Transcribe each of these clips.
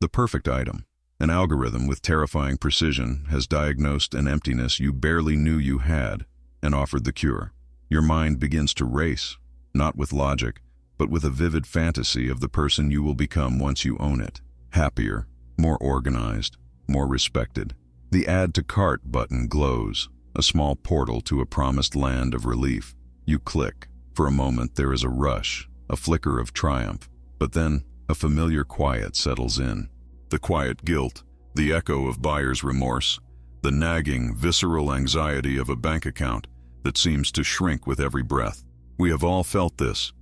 The perfect item. An algorithm with terrifying precision has diagnosed an emptiness you barely knew you had and offered the cure. Your mind begins to race, not with logic, but with a vivid fantasy of the person you will become once you own it. Happier, more organized, more respected. The Add to Cart button glows, a small portal to a promised land of relief. You click. For a moment there is a rush, a flicker of triumph, but then a familiar quiet settles in. The quiet guilt, the echo of buyer's remorse, the nagging, visceral anxiety of a bank account that seems to shrink with every breath. We have all felt this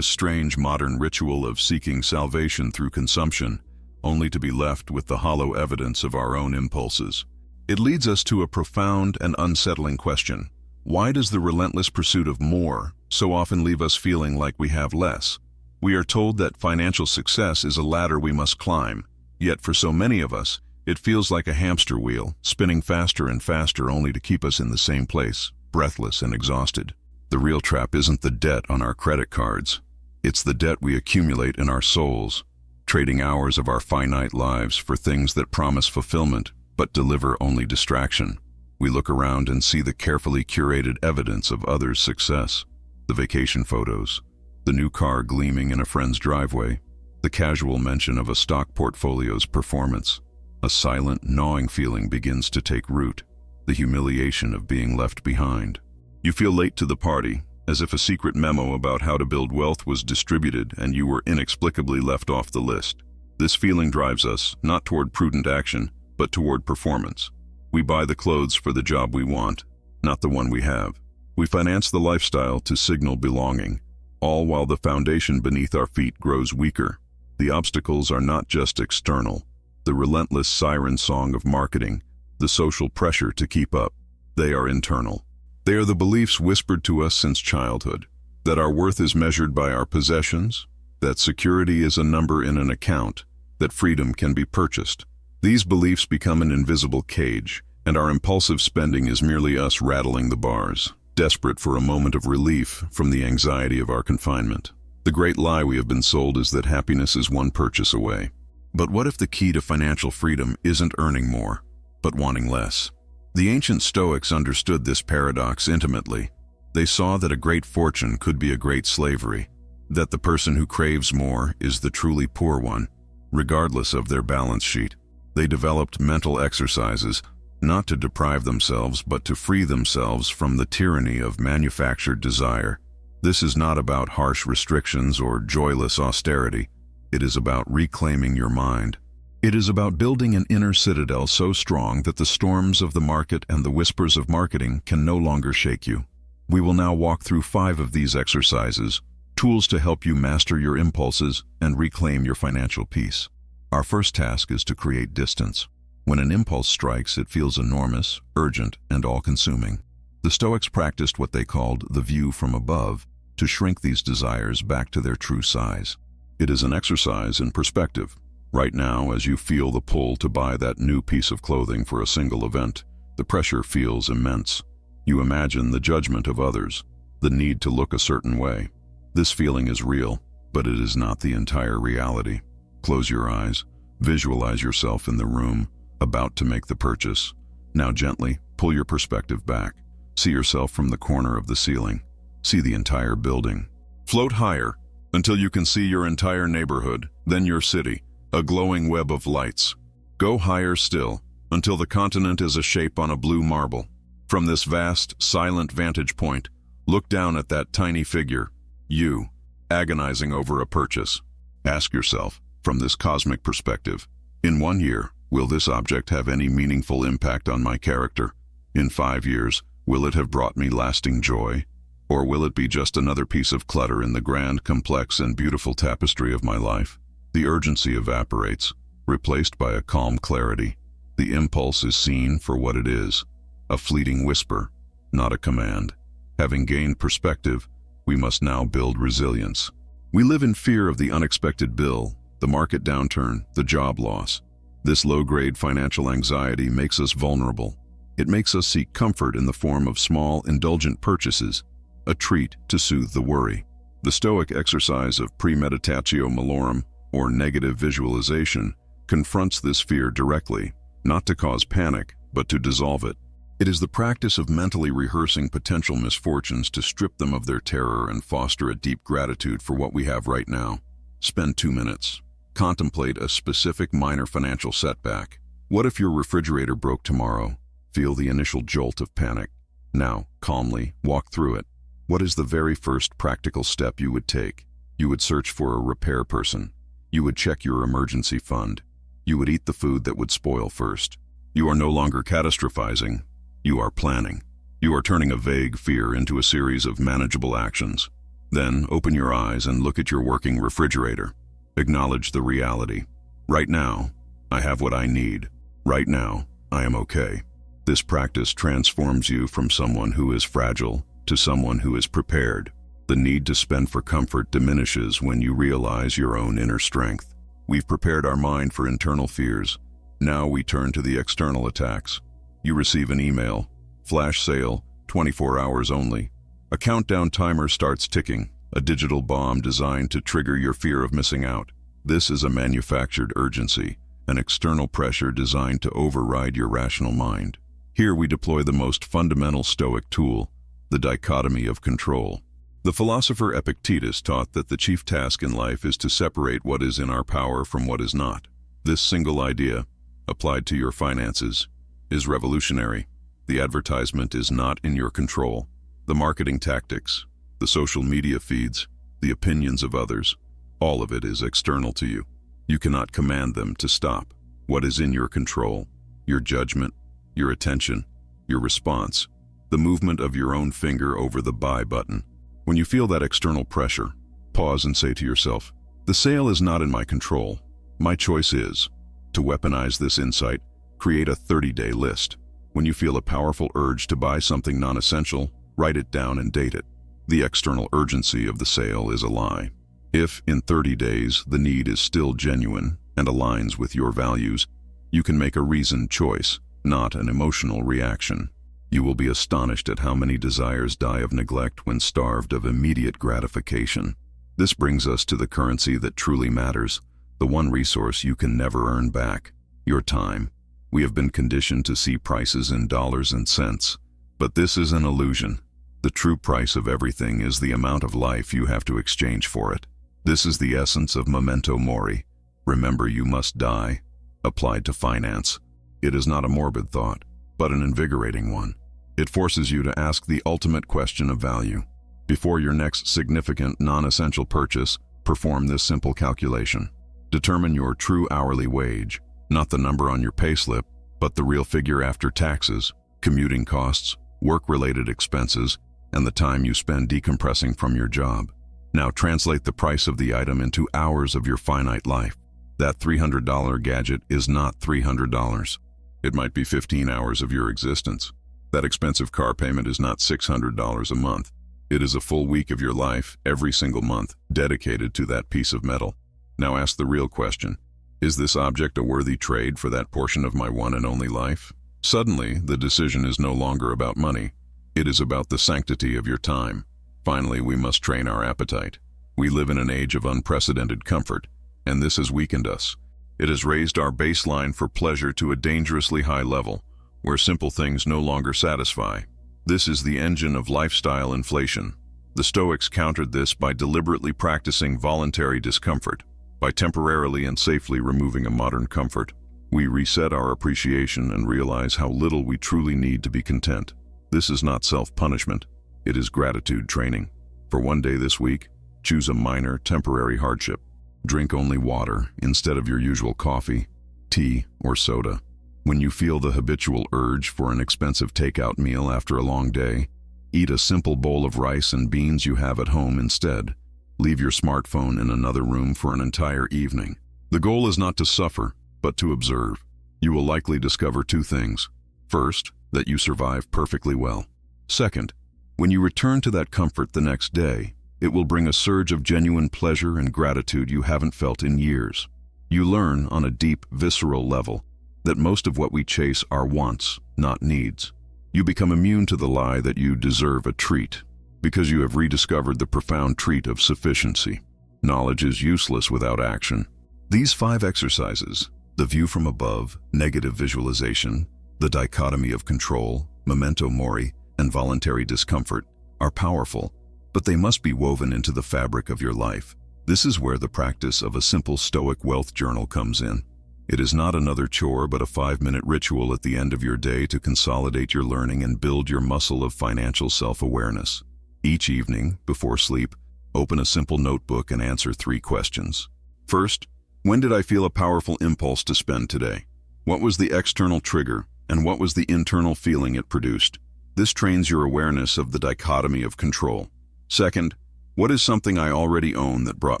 strange modern ritual of seeking salvation through consumption, only to be left with the hollow evidence of our own impulses. It leads us to a profound and unsettling question. Why does the relentless pursuit of more so often leave us feeling like we have less? We are told that financial success is a ladder we must climb, yet for so many of us, it feels like a hamster wheel, spinning faster and faster only to keep us in the same place, breathless and exhausted. The real trap isn't the debt on our credit cards. It's the debt we accumulate in our souls, trading hours of our finite lives for things that promise fulfillment but deliver only distraction. We look around and see the carefully curated evidence of others' success, the vacation photos, the new car gleaming in a friend's driveway, the casual mention of a stock portfolio's performance. A silent, gnawing feeling begins to take root, the humiliation of being left behind. You feel late to the party, as if a secret memo about how to build wealth was distributed and you were inexplicably left off the list. This feeling drives us, not toward prudent action, but toward performance. We buy the clothes for the job we want, not the one we have. We finance the lifestyle to signal belonging, all while the foundation beneath our feet grows weaker. The obstacles are not just external, the relentless siren song of marketing, the social pressure to keep up. They are internal. They are the beliefs whispered to us since childhood, that our worth is measured by our possessions, that security is a number in an account, that freedom can be purchased. These beliefs become an invisible cage, and our impulsive spending is merely us rattling the bars, desperate for a moment of relief from the anxiety of our confinement. The great lie we have been sold is that happiness is one purchase away. But what if the key to financial freedom isn't earning more, but wanting less? The ancient Stoics understood this paradox intimately. They saw that a great fortune could be a great slavery, that the person who craves more is the truly poor one, regardless of their balance sheet. They developed mental exercises, not to deprive themselves, but to free themselves from the tyranny of manufactured desire. This is not about harsh restrictions or joyless austerity. It is about reclaiming your mind. It is about building an inner citadel so strong that the storms of the market and the whispers of marketing can no longer shake you. We will now walk through 5 of these exercises, tools to help you master your impulses and reclaim your financial peace. Our first task is to create distance. When an impulse strikes, it feels enormous, urgent, and all-consuming. The Stoics practiced what they called the view from above to shrink these desires back to their true size. It is an exercise in perspective. Right now, as you feel the pull to buy that new piece of clothing for a single event, the pressure feels immense. You imagine the judgment of others, the need to look a certain way. This feeling is real, but it is not the entire reality. Close your eyes, visualize yourself in the room, about to make the purchase. Now gently pull your perspective back. See yourself from the corner of the ceiling. See the entire building. Float higher until you can see your entire neighborhood, then your city, a glowing web of lights. Go higher still until the continent is a shape on a blue marble. From this vast, silent vantage point, look down at that tiny figure, you, agonizing over a purchase. Ask yourself, from this cosmic perspective, in 1 year, will this object have any meaningful impact on my character? In 5 years, will it have brought me lasting joy? Or will it be just another piece of clutter in the grand, complex, and beautiful tapestry of my life? The urgency evaporates, replaced by a calm clarity. The impulse is seen for what it is, a fleeting whisper, not a command. Having gained perspective, we must now build resilience. We live in fear of the unexpected bill, the market downturn, the job loss. This low-grade financial anxiety makes us vulnerable. It makes us seek comfort in the form of small, indulgent purchases, a treat to soothe the worry. The Stoic exercise of premeditatio malorum, or negative visualization, confronts this fear directly, not to cause panic, but to dissolve it. It is the practice of mentally rehearsing potential misfortunes to strip them of their terror and foster a deep gratitude for what we have right now. Spend 2 minutes. Contemplate a specific minor financial setback. What if your refrigerator broke tomorrow? Feel the initial jolt of panic. Now, calmly, walk through it. What is the very first practical step you would take? You would search for a repair person. You would check your emergency fund. You would eat the food that would spoil first. You are no longer catastrophizing. You are planning. You are turning a vague fear into a series of manageable actions. Then, open your eyes and look at your working refrigerator. Acknowledge the reality. Right now, I have what I need. Right now, I am okay. This practice transforms you from someone who is fragile to someone who is prepared. The need to spend for comfort diminishes when you realize your own inner strength. We've prepared our mind for internal fears. Now we turn to the external attacks. You receive an email. Flash sale, 24 hours only. A countdown timer starts ticking, a digital bomb designed to trigger your fear of missing out. This is a manufactured urgency, an external pressure designed to override your rational mind. Here we deploy the most fundamental Stoic tool, the dichotomy of control. The philosopher Epictetus taught that the chief task in life is to separate what is in our power from what is not. This single idea, applied to your finances, is revolutionary. The advertisement is not in your control. The marketing tactics, the social media feeds, the opinions of others, all of it is external to you. You cannot command them to stop. What is in your control? Your judgment, your attention, your response, the movement of your own finger over the buy button. When you feel that external pressure, pause and say to yourself, the sale is not in my control. My choice is. To weaponize this insight, create a 30-day list. When you feel a powerful urge to buy something non-essential, write it down and date it. The external urgency of the sale is a lie. If, in 30 days, the need is still genuine and aligns with your values, you can make a reasoned choice, not an emotional reaction. You will be astonished at how many desires die of neglect when starved of immediate gratification. This brings us to the currency that truly matters, the one resource you can never earn back, your time. We have been conditioned to see prices in dollars and cents, but this is an illusion. The true price of everything is the amount of life you have to exchange for it. This is the essence of memento mori. Remember you must die, applied to finance. It is not a morbid thought, but an invigorating one. It forces you to ask the ultimate question of value. Before your next significant non-essential purchase, perform this simple calculation. Determine your true hourly wage, not the number on your payslip, but the real figure after taxes, commuting costs, work-related expenses, and the time you spend decompressing from your job. Now translate the price of the item into hours of your finite life. That $300 gadget is not $300. It might be 15 hours of your existence. That expensive car payment is not $600 a month. It is a full week of your life, every single month, dedicated to that piece of metal. Now ask the real question. Is this object a worthy trade for that portion of my one and only life? Suddenly, the decision is no longer about money. It is about the sanctity of your time. Finally, we must train our appetite. We live in an age of unprecedented comfort, and this has weakened us. It has raised our baseline for pleasure to a dangerously high level, where simple things no longer satisfy. This is the engine of lifestyle inflation. The Stoics countered this by deliberately practicing voluntary discomfort. By temporarily and safely removing a modern comfort, we reset our appreciation and realize how little we truly need to be content. This is not self-punishment. It is gratitude training. For one day this week, choose a minor, temporary hardship. Drink only water instead of your usual coffee, tea, or soda. When you feel the habitual urge for an expensive takeout meal after a long day, eat a simple bowl of rice and beans you have at home instead. Leave your smartphone in another room for an entire evening. The goal is not to suffer, but to observe. You will likely discover two things. First, that you survive perfectly well. Second, when you return to that comfort the next day, it will bring a surge of genuine pleasure and gratitude you haven't felt in years. You learn on a deep, visceral level that most of what we chase are wants, not needs. You become immune to the lie that you deserve a treat, because you have rediscovered the profound treat of sufficiency. Knowledge is useless without action. These 5 exercises, The view from above, negative visualization, the dichotomy of control, memento mori, and voluntary discomfort are powerful, but they must be woven into the fabric of your life. This is where the practice of a simple Stoic wealth journal comes in. It is not another chore, but a 5-minute ritual at the end of your day to consolidate your learning and build your muscle of financial self-awareness. Each evening, before sleep, open a simple notebook and answer 3 questions. First, when did I feel a powerful impulse to spend today? What was the external trigger, and what was the internal feeling it produced? This trains your awareness of the dichotomy of control. Second, what is something I already own that brought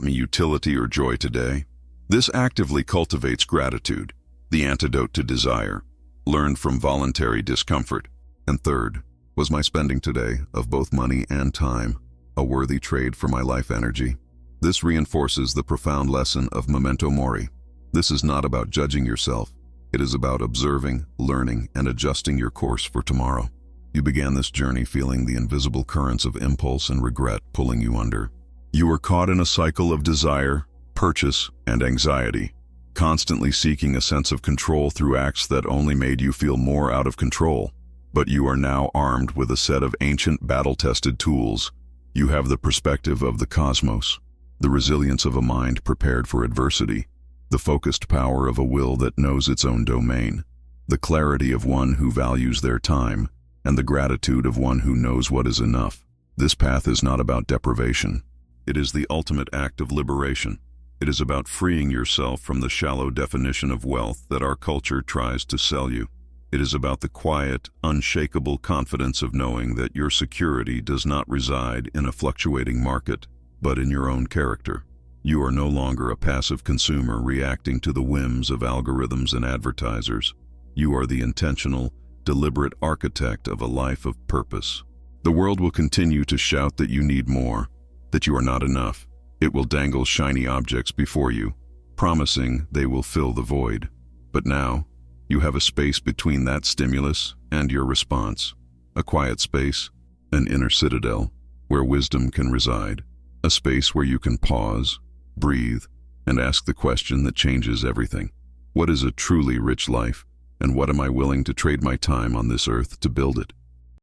me utility or joy today? This actively cultivates gratitude, the antidote to desire, learned from voluntary discomfort. And third, was my spending today, of both money and time, a worthy trade for my life energy? This reinforces the profound lesson of memento mori. This is not about judging yourself. It is about observing, learning, and adjusting your course for tomorrow. You began this journey feeling the invisible currents of impulse and regret pulling you under. You were caught in a cycle of desire, purchase, and anxiety, constantly seeking a sense of control through acts that only made you feel more out of control. But you are now armed with a set of ancient battle-tested tools. You have the perspective of the cosmos, the resilience of a mind prepared for adversity, the focused power of a will that knows its own domain, the clarity of one who values their time, and the gratitude of one who knows what is enough. This path is not about deprivation. It is the ultimate act of liberation. It is about freeing yourself from the shallow definition of wealth that our culture tries to sell you. It is about the quiet, unshakable confidence of knowing that your security does not reside in a fluctuating market, but in your own character. You are no longer a passive consumer reacting to the whims of algorithms and advertisers. You are the intentional, deliberate architect of a life of purpose. The world will continue to shout that you need more, that you are not enough. It will dangle shiny objects before you, promising they will fill the void. But now, you have a space between that stimulus and your response. A quiet space, an inner citadel, where wisdom can reside. A space where you can pause, breathe, and ask the question that changes everything. What is a truly rich life, and what am I willing to trade my time on this earth to build it?